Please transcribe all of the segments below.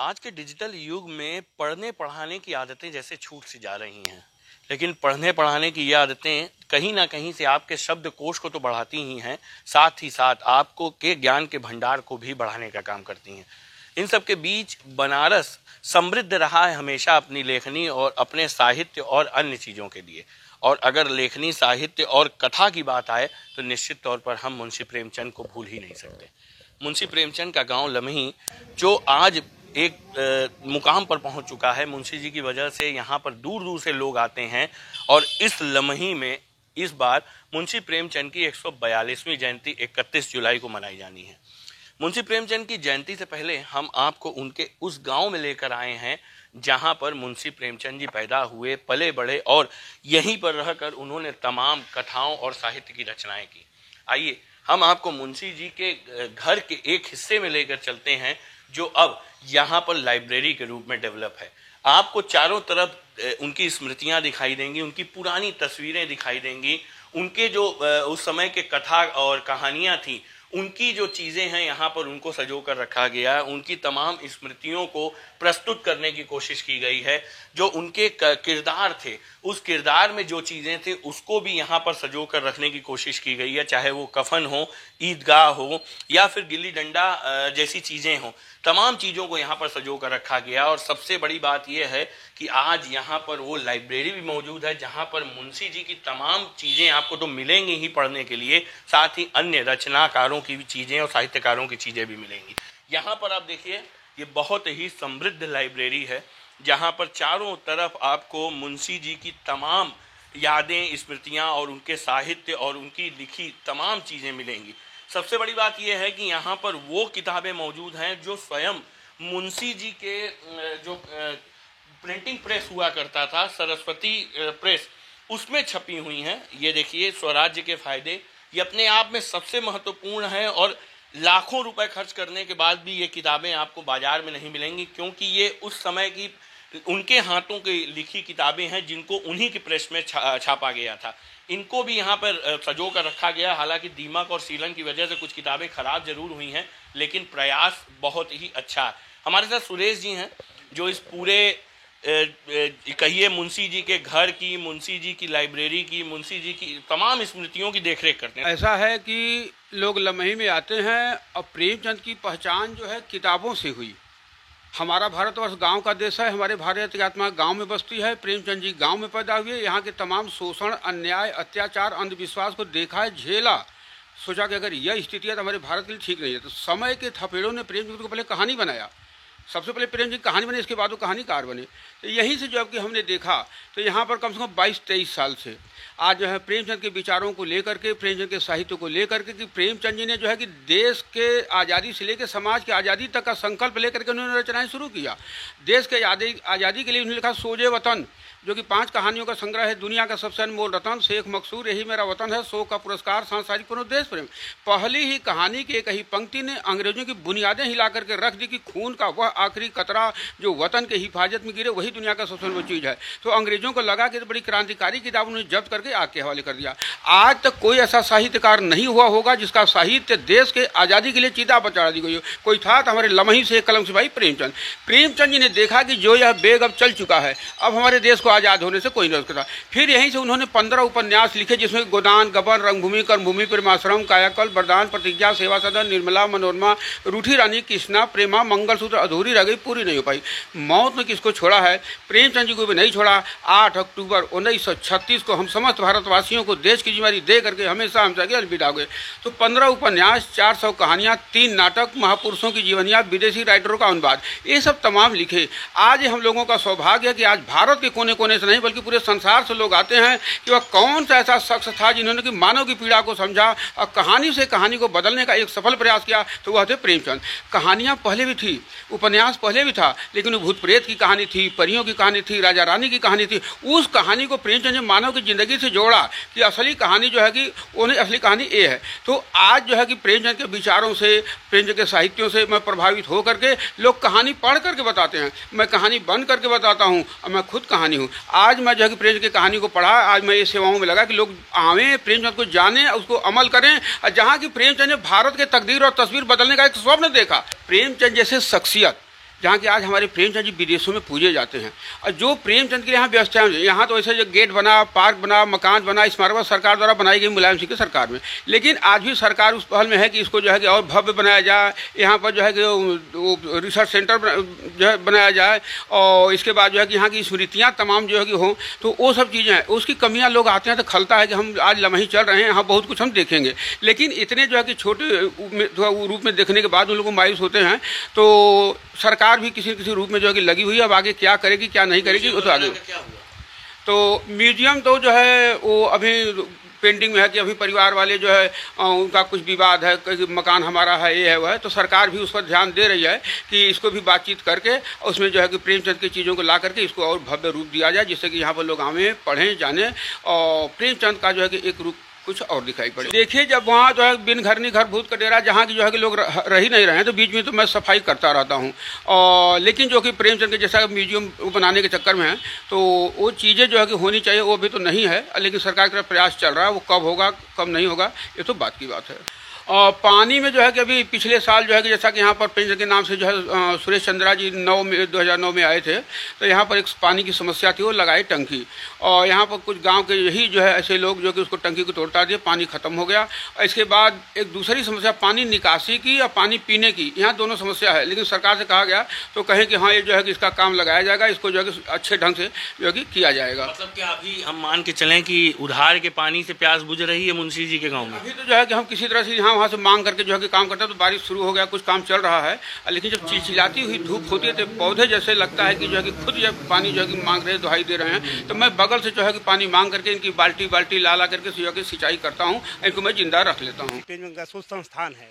आज के डिजिटल युग में पढ़ने पढ़ाने की आदतें जैसे छूट सी जा रही हैं, लेकिन पढ़ने पढ़ाने की ये आदतें कहीं ना कहीं से आपके शब्दकोश को तो बढ़ाती ही हैं, साथ ही साथ आपको के ज्ञान के भंडार को भी बढ़ाने का काम करती हैं। इन सब के बीच बनारस समृद्ध रहा है हमेशा अपनी लेखनी और अपने साहित्य और अन्य चीज़ों के लिए। और अगर लेखनी, साहित्य और कथा की बात आए तो निश्चित तौर पर हम मुंशी प्रेमचंद को भूल ही नहीं सकते। मुंशी प्रेमचंद का गांव लमही, जो आज एक मुकाम पर पहुंच चुका है, मुंशी जी की वजह से यहाँ पर दूर दूर से लोग आते हैं। और इस लमही में इस बार मुंशी प्रेमचंद की 142वीं जयंती 31 जुलाई को मनाई जानी है। मुंशी प्रेमचंद की जयंती से पहले हम आपको उनके उस गांव में लेकर आए हैं जहां पर मुंशी प्रेमचंद जी पैदा हुए, पले बढ़े और यहीं पर रहकर उन्होंने तमाम कथाओं और साहित्य की रचनाएं की। आइए हम आपको मुंशी जी के घर के एक हिस्से में लेकर चलते हैं जो अब यहाँ पर लाइब्रेरी के रूप में डेवलप है। आपको चारों तरफ उनकी स्मृतियां दिखाई देंगी, उनकी पुरानी तस्वीरें दिखाई देंगी, उनके जो उस समय के कथा और कहानियां थी, उनकी जो चीज़ें हैं यहाँ पर उनको सजो कर रखा गया है। उनकी तमाम स्मृतियों को प्रस्तुत करने की कोशिश की गई है। जो उनके किरदार थे, उस किरदार में जो चीज़ें थी उसको भी यहाँ पर सजो कर रखने की कोशिश की गई है, चाहे वो कफन हो, ईदगाह हो या फिर गिल्ली डंडा जैसी चीज़ें हों। तमाम चीज़ों को यहाँ पर सजो कर रखा गया। और सबसे बड़ी बात यह है कि आज यहाँ पर वो लाइब्रेरी भी मौजूद है जहाँ पर मुंशी जी की तमाम चीज़ें आपको तो मिलेंगी ही पढ़ने के लिए, साथ ही अन्य रचनाकारों की भी चीज़ें और साहित्यकारों की चीज़ें भी मिलेंगी। यहाँ पर आप देखिए, ये बहुत ही समृद्ध लाइब्रेरी है जहाँ पर चारों तरफ आपको मुंशी जी की तमाम यादें, स्मृतियाँ और उनके साहित्य और उनकी लिखी तमाम चीज़ें मिलेंगी। सबसे बड़ी बात यह है कि यहाँ पर वो किताबें मौजूद हैं जो स्वयं मुंशी जी के जो प्रिंटिंग प्रेस हुआ करता था, सरस्वती प्रेस, उसमें छपी हुई हैं। ये देखिए, स्वराज्य के फायदे, ये अपने आप में सबसे महत्वपूर्ण है और लाखों रुपए खर्च करने के बाद भी ये किताबें आपको बाजार में नहीं मिलेंगी, क्योंकि ये उस समय की उनके हाथों की लिखी किताबें हैं जिनको उन्हीं की प्रेस में छापा गया था। इनको भी यहाँ पर सजो कर रखा गया। हालांकि दीमक और सीलन की वजह से कुछ किताबें खराब जरूर हुई हैं, लेकिन प्रयास बहुत ही अच्छा है। हमारे साथ सुरेश जी हैं जो इस पूरे कहिए मुंशी जी के घर की, मुंशी जी की लाइब्रेरी की, मुंशी जी की तमाम स्मृतियों की देखरेख करते हैं। ऐसा है कि लोग लमही में आते हैं और प्रेमचंद की पहचान जो है किताबों से हुई। हमारा भारतवर्ष गांव का देश है, हमारे भारत की आत्मा गांव में बसती है। प्रेमचंद जी गांव में पैदा हुए, यहाँ के तमाम शोषण, अन्याय, अत्याचार, अंधविश्वास को देखा है, झेला। सोचा कि अगर यह स्थिति है तो हमारे भारत के लिए ठीक नहीं है। तो समय के थपेड़ों ने प्रेमचंद को पहले कहानी बनाया। सबसे पहले प्रेमचंद की कहानी बनी, इसके बाद वो कहानीकार बने। तो यहीं से जब कि हमने देखा तो यहाँ पर कम से कम 22-23 साल से आज जो है प्रेमचंद के विचारों को लेकर के, प्रेमचंद के साहित्य को लेकर के, कि प्रेमचंद जी ने जो है कि देश के आज़ादी से लेकर समाज की आज़ादी तक का संकल्प लेकर के उन्होंने रचनाएं शुरू किया। देश के आज़ादी के लिए उन्होंने लिखा सोजे वतन, जो कि 5 कहानियों का संग्रह है। दुनिया का सबसे अनमोल रतन, शेख मकसूर, यही मेरा वतन है, शोक का पुरस्कार, सांसारिक पुनः देश प्रेम। पहली ही कहानी की एक ही पंक्ति ने अंग्रेजों की बुनियादें हिला करके रख दी कि खून का वह आखिरी कतरा जो वतन के हिफाजत में गिरे वही दुनिया का सबसे अनमोल चीज़ है। तो अंग्रेजों को लगा कि बड़ी क्रांतिकारी किताब उन्होंने जब्त करके आग के हवाले कर दिया। आज तक कोई ऐसा साहित्यकार नहीं हुआ होगा जिसका साहित्य देश के आज़ादी के लिए चिता पर चढ़ा दी गई हो। कोई था तो हमारे लमही से कलम सिपाही प्रेमचंद। प्रेमचंद जी ने देखा कि जो यह बेग अब चल चुका है, अब हमारे देश को आज़ाद होने से कोई नहीं रोक सकता। फिर यहीं से उन्होंने 15 उपन्यास लिखे, जिसमें गोदान, गबन, रंगभूमि, कर्मभूमि, प्रेमाश्रम, कायाकल्प, वरदान, प्रतिज्ञा, सेवा सदन, निर्मला, मनोरमा, रूठी रानी, कृष्णा, प्रेमा, मंगलसूत्र अधूरी रह गई, पूरी नहीं हो पाई। मौत ने किसको छोड़ा है? प्रेमचंद जी को भी नहीं छोड़ा। 8 अक्टूबर 1936 को हम समस्त भारतवासियों को देश की जिम्मेदारी दे करके हमेशा हमसे आगे अलविदा हो गए। तो 15 उपन्यास, 400 कहानियाँ, 3 नाटक, महापुरुषों की जीवनियाँ, विदेशी राइटरों का अनुवाद, ये सब तमाम लिखे। आज हम लोगों का सौभाग्य है कि आज भारत के कोने कोने से नहीं बल्कि पूरे संसार से लोग आते हैं कि वह कौन सा ऐसा शख्स था जिन्होंने कि मानव की पीड़ा को समझा और कहानी से कहानी को बदलने का एक सफल प्रयास किया। तो वह थे प्रेमचंद। कहानियाँ पहले भी थी, उपन्यास पहले भी था, लेकिन भूत प्रेत की कहानी थी, परियों की कहानी थी, राजा रानी की कहानी थी। उस कहानी को प्रेमचंद ने मानव की जिंदगी से जोड़ा कि असली कहानी जो है कि उन्हें असली कहानी ये है। तो आज जो है कि प्रेमचंद के विचारों से, प्रेमचंद के साहित्यों से मैं प्रभावित हो करके लोग कहानी पढ़ करके बताते हैं, मैं कहानी बन करके बताता हूँ और मैं खुद कहानी हूँ। आज मैं जो है कि प्रेमचंद की कहानी को पढ़ा, आज मैं ये सेवाओं में लगा कि लोग आवें, प्रेमचंद को जानें, उसको अमल करें। और जहाँ की प्रेमचंद ने भारत के तकदीर और तस्वीर बदलने का एक स्वप्न देखा। प्रेमचंद जैसे शख्सियत जहाँ कि आज हमारे प्रेमचंद जी विदेशों में पूजे जाते हैं। और जो प्रेमचंद के लिए यहाँ व्यवस्थाएं, यहाँ तो ऐसे जो गेट बना, पार्क बना, मकान बना, स्मारक सरकार द्वारा बनाई गई मुलायम सिंह की सरकार में, लेकिन आज भी सरकार उस पहल में है कि इसको जो है कि और भव्य बनाया जाए, यहाँ पर जो है कि रिसर्च सेंटर जो है बनाया जाए, और इसके बाद जो है कि यहाँ की स्मृतियाँ तमाम जो है कि हों। तो वो सब चीज़ें हैं, उसकी कमियाँ लोग आते हैं तो खलता है कि हम आज लम्हे चल रहे हैं, यहाँ बहुत कुछ हम देखेंगे, लेकिन इतने जो है कि छोटे रूप में देखने के बाद उन लोग मायूस होते हैं। तो सरकार भी किसी न किसी रूप में जो है कि लगी हुई है, अब आगे क्या करेगी क्या नहीं करेगी वो तो आगे। तो म्यूजियम तो जो है वो अभी पेंडिंग में है कि अभी परिवार वाले जो है उनका कुछ विवाद है कि मकान हमारा है, ये है वह है, तो सरकार भी उस पर ध्यान दे रही है कि इसको भी बातचीत करके उसमें जो है कि प्रेमचंद की चीज़ों को ला करके इसको और भव्य रूप दिया जाए, जिससे कि यहाँ पर लोग आवें, पढ़ें, जानें और प्रेमचंद का जो है कि एक रूप कुछ और दिखाई पड़े। देखिए, जब वहाँ जो है बिन घरनी घर भूत का डेरा, जहाँ की जो है कि लोग रह ही नहीं रहे हैं, तो बीच में तो मैं सफाई करता रहता हूँ। और लेकिन जो कि प्रेमचंद के जैसा म्यूजियम बनाने के चक्कर में है, तो वो चीज़ें जो है कि होनी चाहिए वो अभी तो नहीं है, लेकिन सरकार का प्रयास चल रहा है। वो कब होगा कब नहीं होगा ये तो बात की बात है। और पानी में जो है कि अभी पिछले साल जो है कि जैसा कि यहाँ पर प्रेमचंद के नाम से जो है सुरेश चंद्रा जी 2009 में आए थे, तो यहाँ पर एक पानी की समस्या थी, वो लगाई टंकी, और यहाँ पर कुछ गांव के यही जो है ऐसे लोग जो कि उसको टंकी को तोड़ता दिए, पानी खत्म हो गया। और इसके बाद एक दूसरी समस्या पानी निकासी की और पानी पीने की, यहाँ दोनों समस्या है, लेकिन सरकार से कहा गया तो कहें कि हाँ ये जो है कि इसका काम लगाया जाएगा, इसको जो है कि अच्छे ढंग से जो है कि किया जाएगा। मतलब क्या अभी हम मान के चलें कि उधार के पानी से प्यास बुझ रही है मुंशी जी के गाँव में? अभी तो जो है कि हम किसी तरह से वहाँ से मांग करके जो है कि काम करते हैं, तो बारिश शुरू हो गया, कुछ काम चल रहा है, लेकिन जब चिलचिलाती हुई धूप होती है तो पौधे जैसे लगता है कि जो है कि खुद जब पानी जो है कि मांग रहे, दुहाई दे रहे हैं, तो मैं बगल से जो है कि पानी मांग करके इनकी बाल्टी ला करके जो है सिंचाई करता हूँ, इनको मैं जिंदा रख लेता हूँ। प्रेमचंद संस्थान है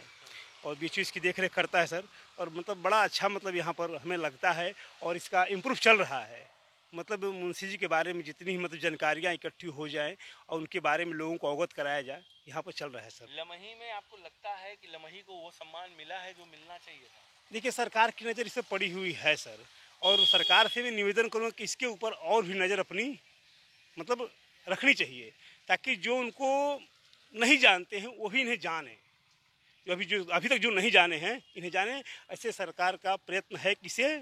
और बीच इसकी देखरेख करता है सर, और मतलब बड़ा अच्छा मतलब यहाँ पर हमें लगता है, और इसका इम्प्रूव चल रहा है। मतलब मुंशी जी के बारे में जितनी ही मतलब जानकारियाँ इकट्ठी हो जाए और उनके बारे में लोगों को अवगत कराया जाए, यहाँ पर चल रहा है सर। लमही में आपको लगता है कि लमही को वो सम्मान मिला है जो मिलना चाहिए था? देखिए, सरकार की नज़र इस पर पड़ी हुई है सर, और सरकार से भी निवेदन करूँगा कि इसके ऊपर और भी नज़र अपनी मतलब रखनी चाहिए, ताकि जो उनको नहीं जानते हैं वो भी इन्हें जाने, जो अभी तक जो नहीं जाने हैं इन्हें जाने। ऐसे सरकार का प्रयत्न है कि इसे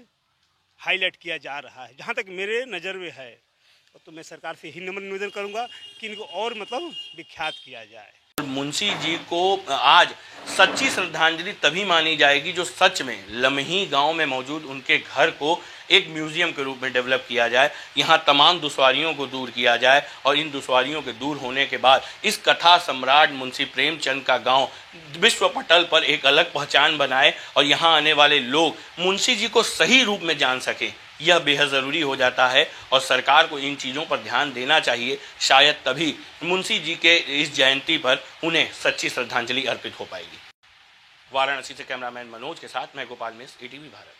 हाईलाइट किया जा रहा है, जहाँ तक मेरे नज़र में है। तो मैं सरकार से यही नम्र निवेदन करूंगा कि इनको और मतलब विख्यात किया जाए। मुंशी जी को आज सच्ची श्रद्धांजलि तभी मानी जाएगी जो सच में लमही गांव में मौजूद उनके घर को एक म्यूजियम के रूप में डेवलप किया जाए, यहाँ तमाम दुश्वारियों को दूर किया जाए, और इन दुश्वारियों के दूर होने के बाद इस कथा सम्राट मुंशी प्रेमचंद का गांव विश्व पटल पर एक अलग पहचान बनाए और यहाँ आने वाले लोग मुंशी जी को सही रूप में जान सकें। यह बेहद ज़रूरी हो जाता है और सरकार को इन चीज़ों पर ध्यान देना चाहिए। शायद तभी मुंशी जी के इस जयंती पर उन्हें सच्ची श्रद्धांजलि अर्पित हो पाएगी। वाराणसी से कैमरामैन मनोज के साथ मैं गोपाल मिश्र, ATV भारत।